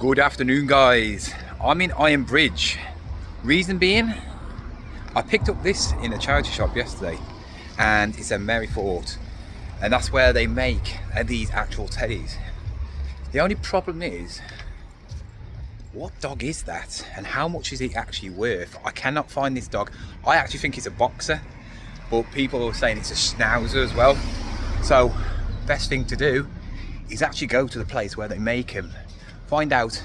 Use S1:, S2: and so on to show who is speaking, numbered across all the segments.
S1: Good afternoon, guys. I'm in Iron Bridge. Reason being, I picked up this in a charity shop yesterday, and it's a Mary Fort, and that's where they make these actual teddies. The only problem is, what dog is that, and how much is it actually worth? I cannot find this dog. I actually think it's a boxer, but people are saying it's a schnauzer as well. So, best thing to do is actually go to the place where they make them. Find out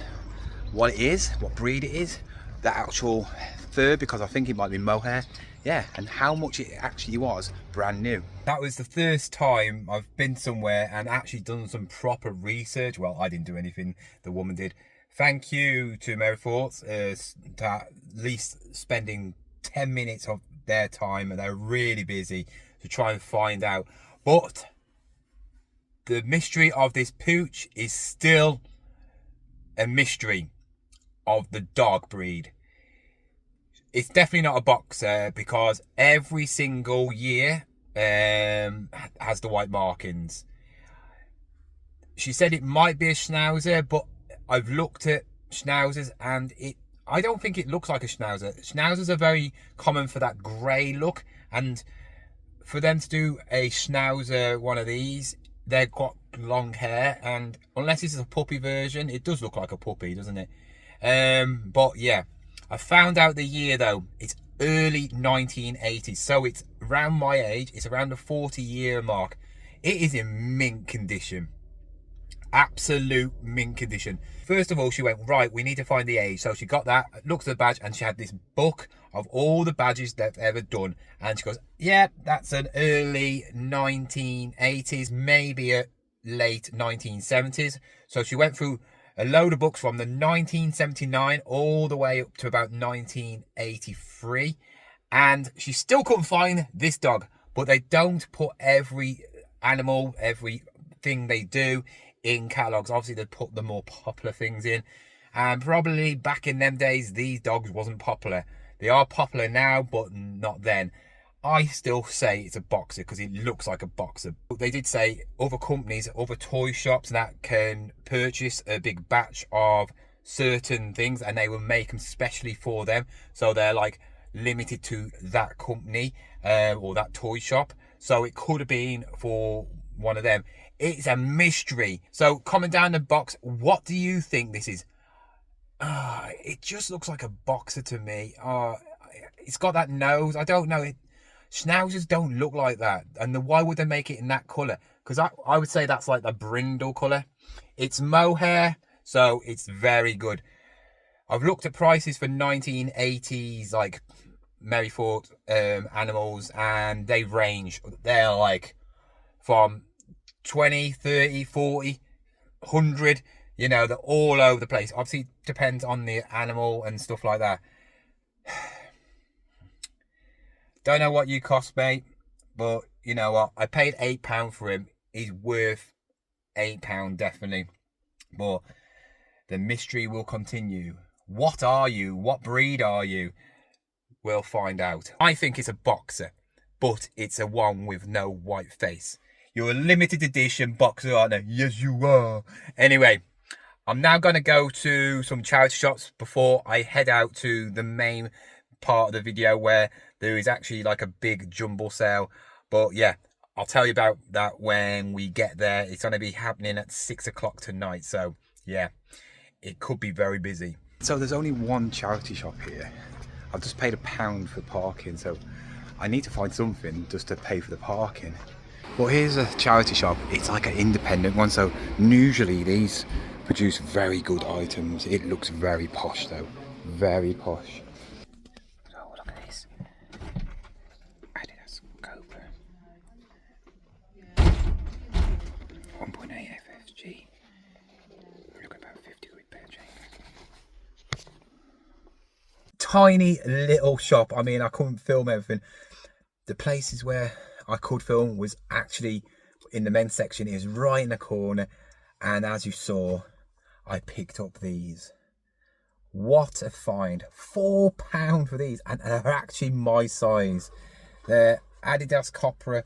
S1: what it is, what breed it is, the actual fur, because I think it might be mohair, yeah, and how much it actually was brand new. That was the first time I've been somewhere and actually done some proper research. Well, I didn't do anything, the woman did. Thank you to Mary Forts to at least spending 10 minutes of their time, and they're really busy to try and find out. But the mystery of this pooch is still a mystery of the dog breed. It's definitely not a boxer, because every single year has the white markings. She said it might be a schnauzer, but I've looked at schnauzers and I don't think it looks like a schnauzer. Schnauzers are very common for that grey look, and for them to do a schnauzer one of these, they've got long hair, and unless it's a puppy version, it does look like a puppy, doesn't it? But yeah, I found out the year though. It's early 1980s, so it's around my age. It's around the 40-year mark. It is in mint condition, absolute mint condition. First of all, she went, right, we need to find the age. So she got that, looked at the badge, and she had this book of all the badges they've ever done, and she goes, yeah, that's an early 1980s, maybe a late 1970s. So she went through a load of books from the 1979 all the way up to about 1983, and she still couldn't find this dog. But they don't put every animal, everything they do in catalogues. Obviously they put the more popular things in, and probably back in them days these dogs wasn't popular. They are popular now, but not then. I still say it's a boxer because it looks like a boxer. But they did say other companies, other toy shops that can purchase a big batch of certain things, and they will make them specially for them. So they're like limited to that company or that toy shop. So it could have been for one of them. It's a mystery. So comment down the box, what do you think this is? It just looks like a boxer to me. It's got that nose. I don't know. Schnauzers don't look like that. And why would they make it in that colour? Because I would say that's like the brindle colour. It's mohair, so it's very good. I've looked at prices for 1980s, like Mary Fort animals, and they range. They're like from 20, 30, 40, 100. You know, they're all over the place. Obviously, it depends on the animal and stuff like that. Don't know what you cost, mate, but you know what? I paid £8 for him. He's worth £8, definitely. But the mystery will continue. What are you? What breed are you? We'll find out. I think it's a boxer, but it's a one with no white face. You're a limited edition boxer, aren't you? Yes, you are. Anyway, I'm now going to go to some charity shops before I head out to the main part of the video where there is actually like a big jumble sale. But yeah, I'll tell you about that when we get there. It's going to be happening at 6 o'clock tonight. So yeah, it could be very busy. So there's only one charity shop here. I've just paid £1 for parking, so I need to find something just to pay for the parking. But here's a charity shop. It's like an independent one, so usually these produce very good items. It looks very posh though, very posh. So look at this. Adidas Cobra 1.8 FFG. Look at about 50 quid pair of chains. Tiny little shop. I mean, I couldn't film everything. The places where I could film was actually in the men's section. It was right in the corner, and as you saw, I picked up these. What a find. £4 for these, and they're actually my size. They're Adidas Copra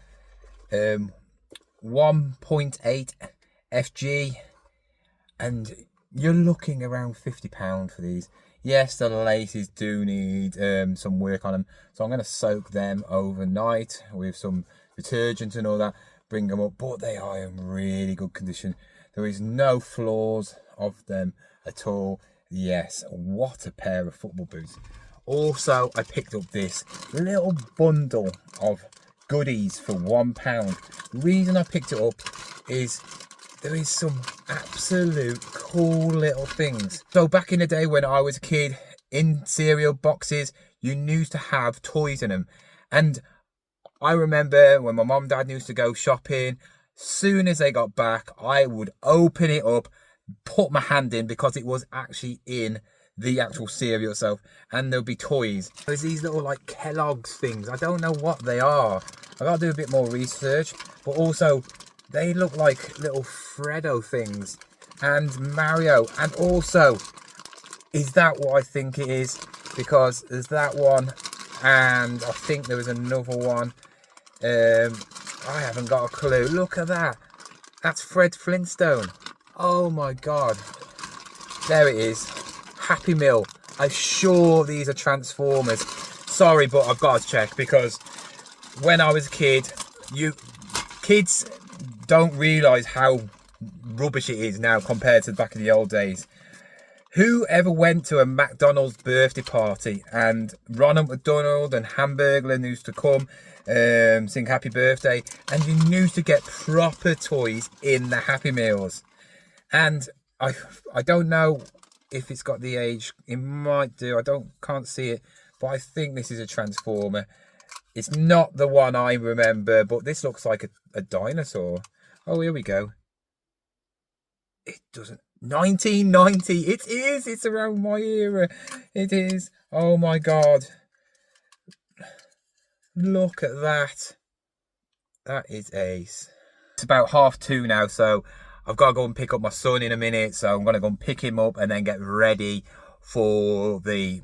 S1: 1.8 FG, and you're looking around £50 for these. Yes, the laces do need some work on them, so I'm going to soak them overnight with some detergent and all that, bring them up, but they are in really good condition. There is no flaws of them at all. Yes, what a pair of football boots. Also, I picked up this little bundle of goodies for £1. The reason I picked it up is there is some absolute cool little things. So back in the day when I was a kid, in cereal boxes, you used to have toys in them. And I remember when my mum and dad used to go shopping, soon as they got back, I would open it up, put my hand in because it was actually in the actual cereal itself, and there'll be toys. There's these little like Kellogg's things. I don't know what they are. I gotta do a bit more research, but also they look like little Freddo things and Mario. And also, is that what I think it is? Because there's that one, and I think there was another one. I haven't got a clue. Look at that. That's Fred Flintstone. Oh my God. There it is. Happy Meal. I'm sure these are Transformers. Sorry, but I've got to check, because when I was a kid, kids don't realise how rubbish it is now compared to back in the old days. Who ever went to a McDonald's birthday party and Ronald McDonald and Hamburglar used to come sing happy birthday, and you used to get proper toys in the Happy Meals? And I don't know if it's got the age. It might do. Can't see it, but I think this is a Transformer. It's not the one I remember, but this looks like a dinosaur. Oh, here we go. It doesn't. 1990. It is. It's around my era. It is. Oh my God. Look at that. That is ace. It's about 2:30 now, so I've got to go and pick up my son in a minute. So I'm going to go and pick him up and then get ready for the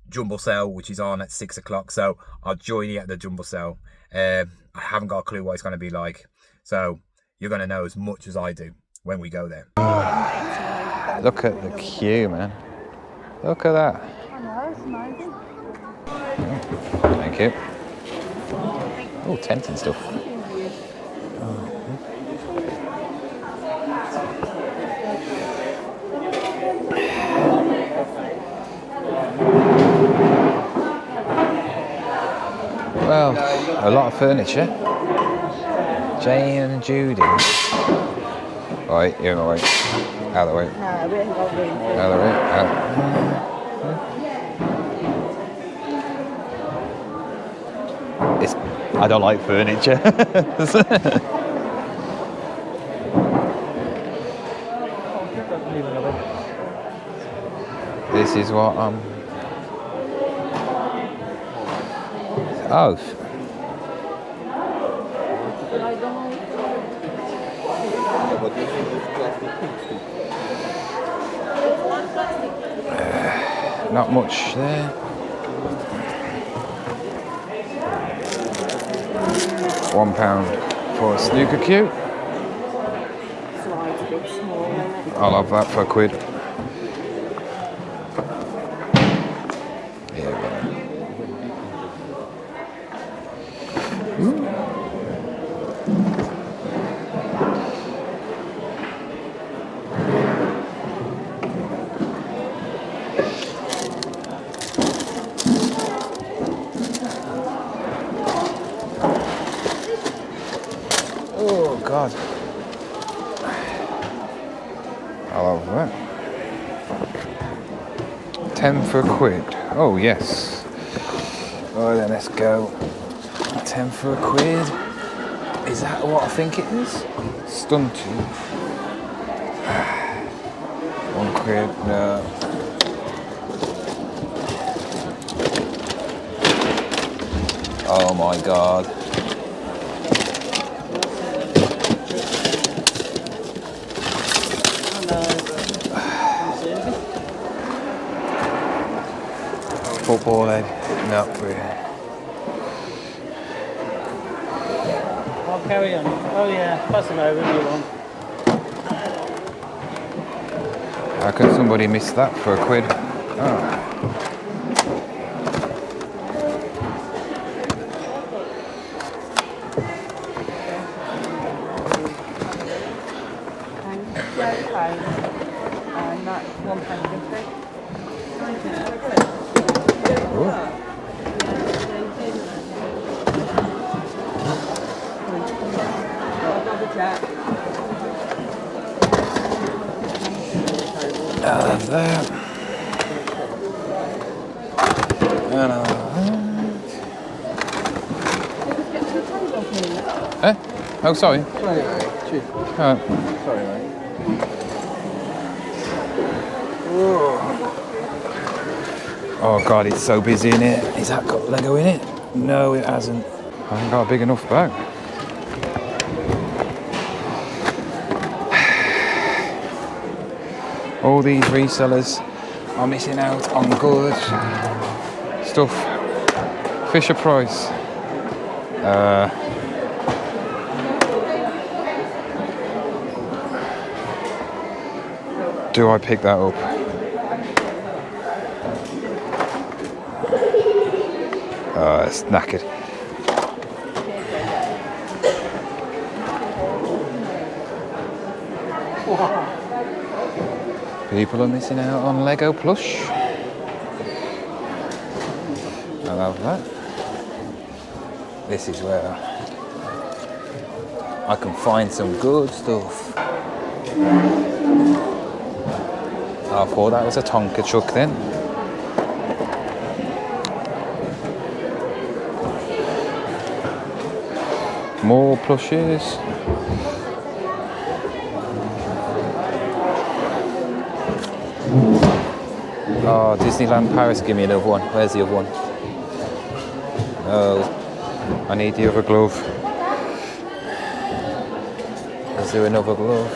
S1: Jumble sale, which is on at 6 o'clock. So I'll join you at the Jumble sale. I haven't got a clue what it's going to be like. So you're going to know as much as I do when we go there. Look at the queue, man. Look at that.
S2: I know, it's amazing.
S1: Thank you. Oh, tent and stuff. Well, a lot of furniture. Jane and Judy. Right, you're all right. Out of the way.
S2: No, we haven't got room.
S1: Out of the way. Out. I don't like furniture. This is what I'm... Oh. Not much there. £1 for a snooker cue.
S2: Slide's a bit small, isn't it?
S1: I'll have that for £1. Here we go. Oh God. I'll have that. 10 for £1. Oh yes. Oh then let's go. 10 for £1. Is that what I think it is? Stunted. £1, no. Oh my God. Football egg. No,
S3: I'll carry on. Oh yeah, pass them over if you want.
S1: How can somebody miss that for a quid? Oh.
S2: And that's £1.50.
S1: I'll have that. And I'll have that. Eh? Oh, sorry.
S3: Sorry, mate. Cheers. Sorry, mate.
S1: Oh God, it's so busy in here. Has that got Lego in it? No, it hasn't. I haven't got a big enough bag. All these resellers are missing out on good stuff. Fisher Price. Do I pick that up? It's knackered. People are missing out on Lego plush. I love that. This is where I can find some good stuff. I thought that was a Tonka truck then. More plushes. Oh, Disneyland Paris, give me another one. Where's the other one? Oh, I need the other glove. Is there another glove?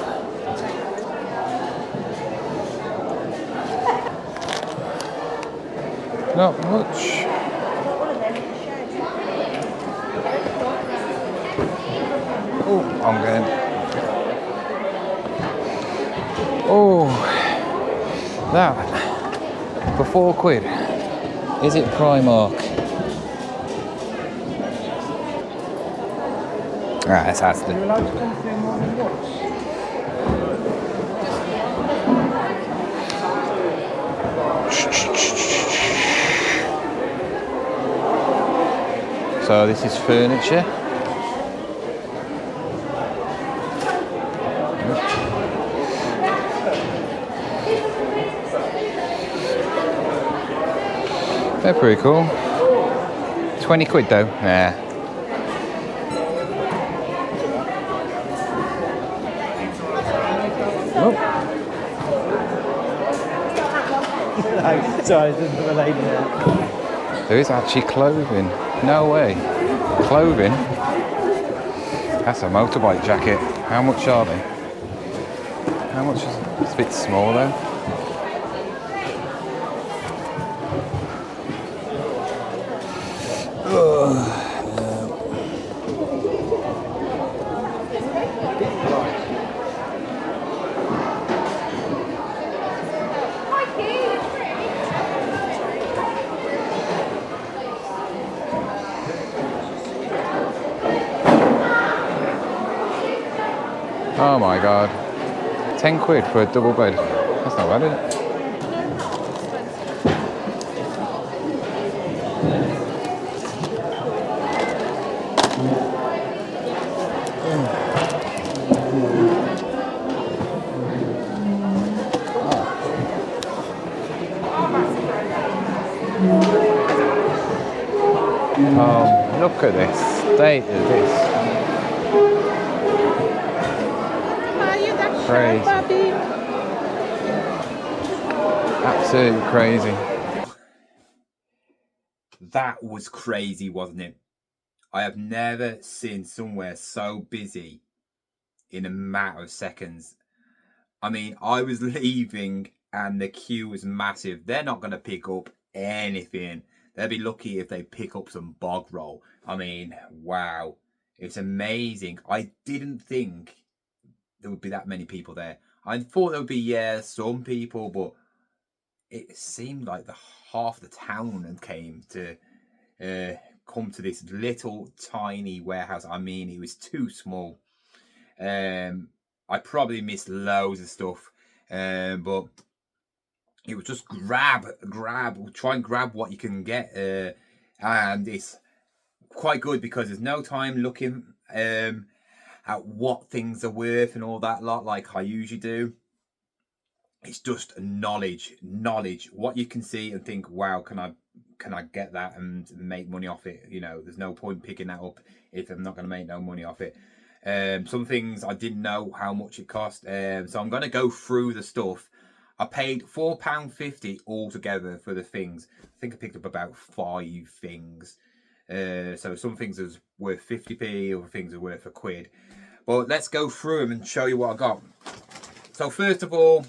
S1: Not much. Oh, I'm going. Oh, that for £4. Is it Primark? Ah, it's has to.
S3: You're allowed to come through more than once.
S1: So this is furniture. They're pretty cool. 20 quid though. Nah. Oh.
S3: No, sorry, there's another lady there.
S1: There is actually clothing. No way. Clothing? That's a motorbike jacket. How much are they? How much is it? It's a bit small though. Oh my god. 10 quid for a double bed. That's not bad, is it? Look at this state of this. Crazy. Absolutely crazy. That was crazy, wasn't it? I have never seen somewhere so busy in a matter of seconds. I mean, I was leaving and the queue was massive. They're not going to pick up anything. They'll be lucky if they pick up some bog roll. I mean, wow. It's amazing. I didn't think there would be that many people there. I thought there would be, yeah, some people, but it seemed like the half the town came to come to this little tiny warehouse. I mean, it was too small. I probably missed loads of stuff, but it was just grab, try and grab what you can get, and it's quite good because there's no time looking at what things are worth and all that lot like I usually do. It's just knowledge, what you can see and think, wow, can I get that and make money off it? You know, there's no point picking that up if I'm not going to make no money off it. Some things I didn't know how much it cost, so I'm going to go through the stuff. I paid £4.50 altogether for the things. I think I picked up about 5 things. So some things are worth 50p, other things are worth a quid. But let's go through them and show you what I got. So first of all,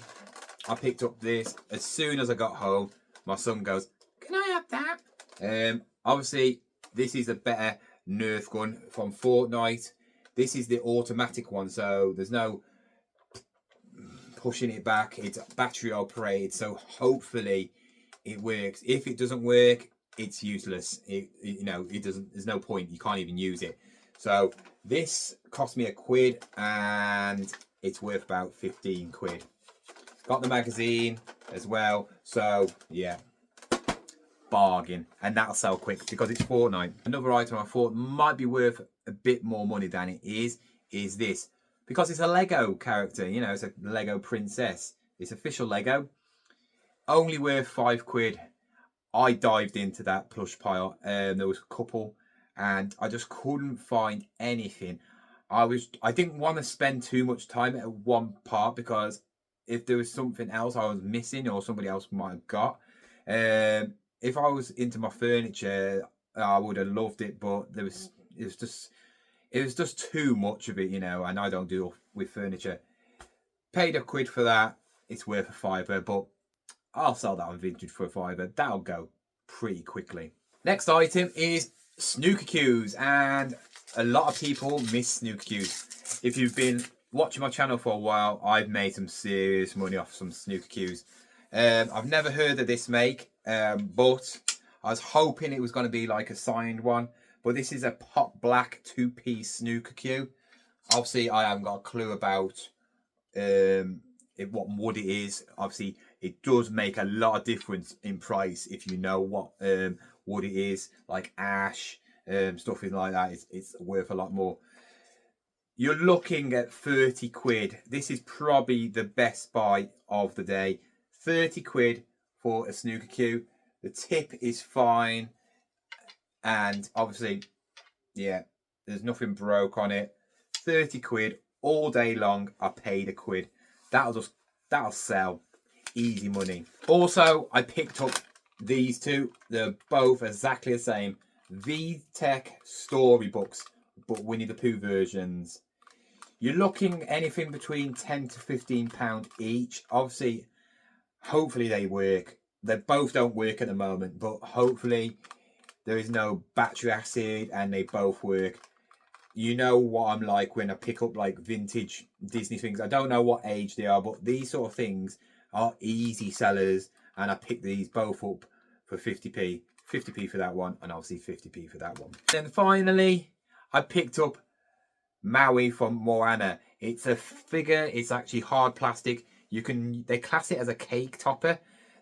S1: I picked up this. As soon as I got home, my son goes, "Can I have that?" Obviously, this is a better Nerf gun from Fortnite. This is the automatic one, so there's no pushing it back. It's battery operated, so hopefully it works. If it doesn't work, it's useless. You know, it doesn't. There's no point. You can't even use it. So this cost me £1 and it's worth about 15 quid. Got the magazine as well, so yeah, bargain, and that'll sell quick because it's Fortnite. Another item I thought might be worth a bit more money than it is this, because it's a Lego character. You know, it's a Lego princess. It's official Lego. Only worth £5. I dived into that plush pile, there was a couple, and I just couldn't find anything. I didn't want to spend too much time at one part because if there was something else I was missing or somebody else might have got. If I was into my furniture, I would have loved it, but it was just too much of it, you know, and I don't deal with furniture. Paid £1 for that. It's worth £5, but I'll sell that on Vinted for £5. That'll go pretty quickly. Next item is snooker cues, and a lot of people miss snooker cues. If you've been watching my channel for a while, I've made some serious money off some snooker cues. I've never heard of this make, but I was hoping it was going to be like a signed one. But this is a pot black 2-piece snooker cue. Obviously, I haven't got a clue about what wood it is. Obviously, it does make a lot of difference in price if you know what wood it is, like ash, stuff like that. It's worth a lot more. You're looking at 30 quid. This is probably the best buy of the day. 30 quid for a snooker cue. The tip is fine. And obviously, yeah, there's nothing broke on it. 30 quid all day long. I paid £1. That'll sell. Easy money. Also, I picked up these two. They're both exactly the same. VTech storybooks, but Winnie the Pooh versions. You're looking anything between £10 to £15 each. Obviously, hopefully they work. They both don't work at the moment, but hopefully there is no battery acid and they both work. You know what I'm like when I pick up like vintage Disney things. I don't know what age they are, but these sort of things are easy sellers, and I picked these both up for 50p. 50p for that one, and obviously 50p for that one. Then finally, I picked up Maui from Moana. It's a figure. It's actually hard plastic. They class it as a cake topper.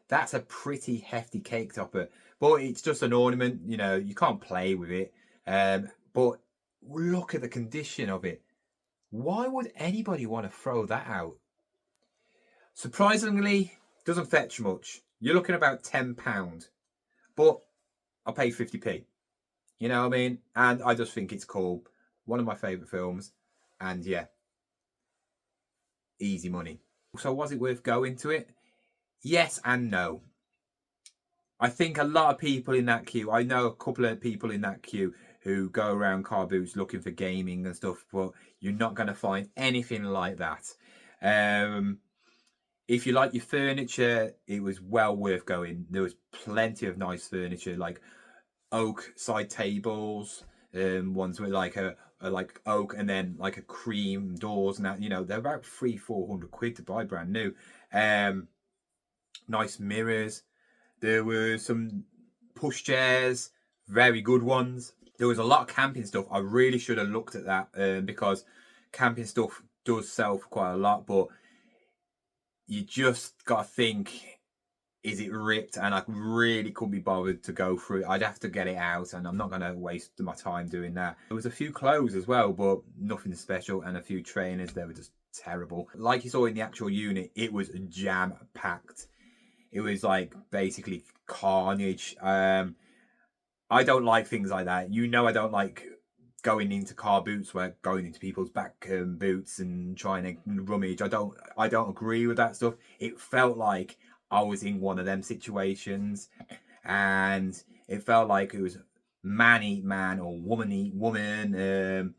S1: That's a pretty hefty cake topper, but it's just an ornament. You know, you can't play with it. But look at the condition of it. Why would anybody want to throw that out? Surprisingly, doesn't fetch much. You're looking at about £10, but I paid 50p. You know what I mean? And I just think it's cool. One of my favourite films, and yeah, easy money. So was it worth going to it? Yes and no. I think a lot of people in that queue, I know a couple of people in that queue who go around car boots looking for gaming and stuff, but you're not going to find anything like that. If you like your furniture, it was well worth going. There was plenty of nice furniture, like oak side tables, ones with like a like oak, and then like a cream doors, and that, you know, they're about 300-400 quid to buy brand new. Nice mirrors. There were some push chairs, very good ones. There was a lot of camping stuff. I really should have looked at that, because camping stuff does sell for quite a lot, but you just got to think, is it ripped? And I really couldn't be bothered to go through it. I'd have to get it out, and I'm not going to waste my time doing that. There was a few clothes as well, but nothing special, and a few trainers. They were just terrible. Like you saw in the actual unit, it was jam packed. It was like basically carnage. I don't like things like that. You know, I don't like going into car boots, where going into people's back boots and trying to rummage. I don't agree with that stuff. It felt like I was in one of them situations, and it felt like it was man eat man or woman eat woman,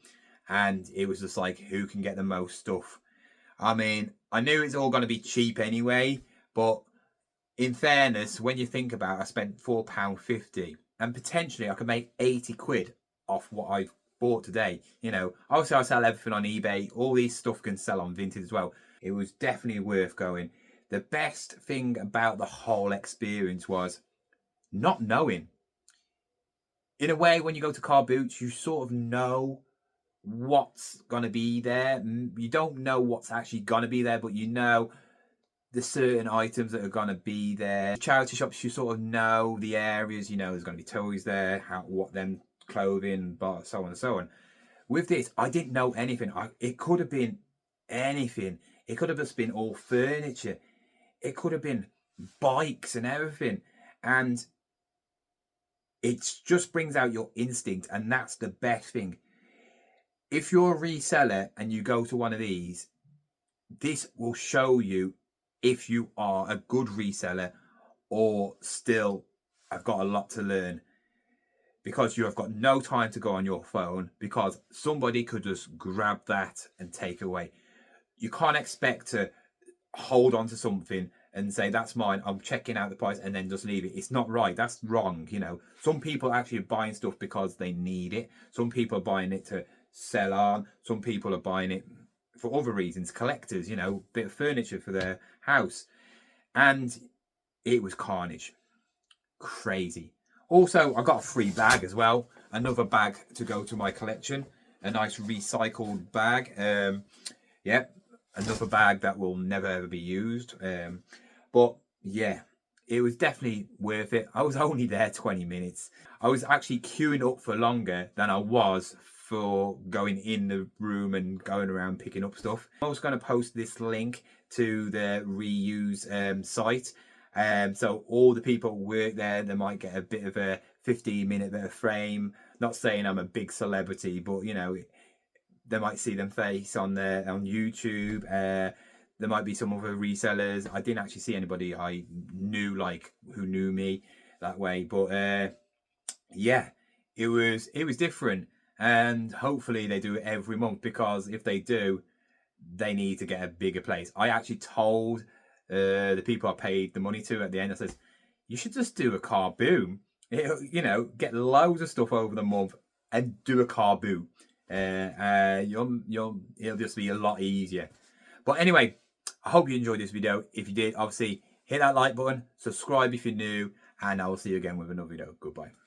S1: and it was just like, who can get the most stuff. I mean, I knew it's all going to be cheap anyway, but in fairness, when you think about it, I spent £4.50, and potentially I could make 80 quid off what I've bought today. You know, obviously I sell everything on eBay. All these stuff can sell on Vinted as well. It was definitely worth going. The best thing about the whole experience was not knowing. In a way, when you go to car boots, you sort of know what's going to be there. You don't know what's actually going to be there, but you know the certain items that are going to be there. Charity shops, you sort of know the areas. You know, there's going to be toys there, what them clothing, but so on and so on. With this, I didn't know anything. It could have been anything. It could have just been all furniture. It could have been bikes and everything. And it just brings out your instinct, and that's the best thing. If you're a reseller and you go to one of these, this will show you if you are a good reseller or still have got a lot to learn, because you have got no time to go on your phone, because somebody could just grab that and take away. You can't expect to hold on to something and say, that's mine, I'm checking out the price, and then just leave it. It's not right. That's wrong. You know, some people actually are buying stuff because they need it. Some people are buying it to sell on. Some people are buying it for other reasons, collectors, you know, bit of furniture for their house. And it was carnage. Crazy. Also, I got a free bag as well. Another bag to go to my collection. A nice recycled bag. Yeah, another bag that will never ever be used. But yeah, it was definitely worth it. I was only there 20 minutes. I was actually queuing up for longer than I was for going in the room and going around picking up stuff. I'm also going to post this link to the reuse site. So all the people who work there, they might get a bit of a 15-minute bit of fame. Not saying I'm a big celebrity, but you know, they might see them face on YouTube. There might be some other resellers. I didn't actually see anybody I knew, like, who knew me that way. But yeah, it was different. And hopefully they do it every month, because if they do, they need to get a bigger place. I actually told the people I paid the money to at the end, I said, you should just do a car boom. You know, get loads of stuff over the month and do a car boom. It'll just be a lot easier. But anyway, I hope you enjoyed this video. If you did, obviously hit that like button, subscribe if you're new, and I will see you again with another video. Goodbye.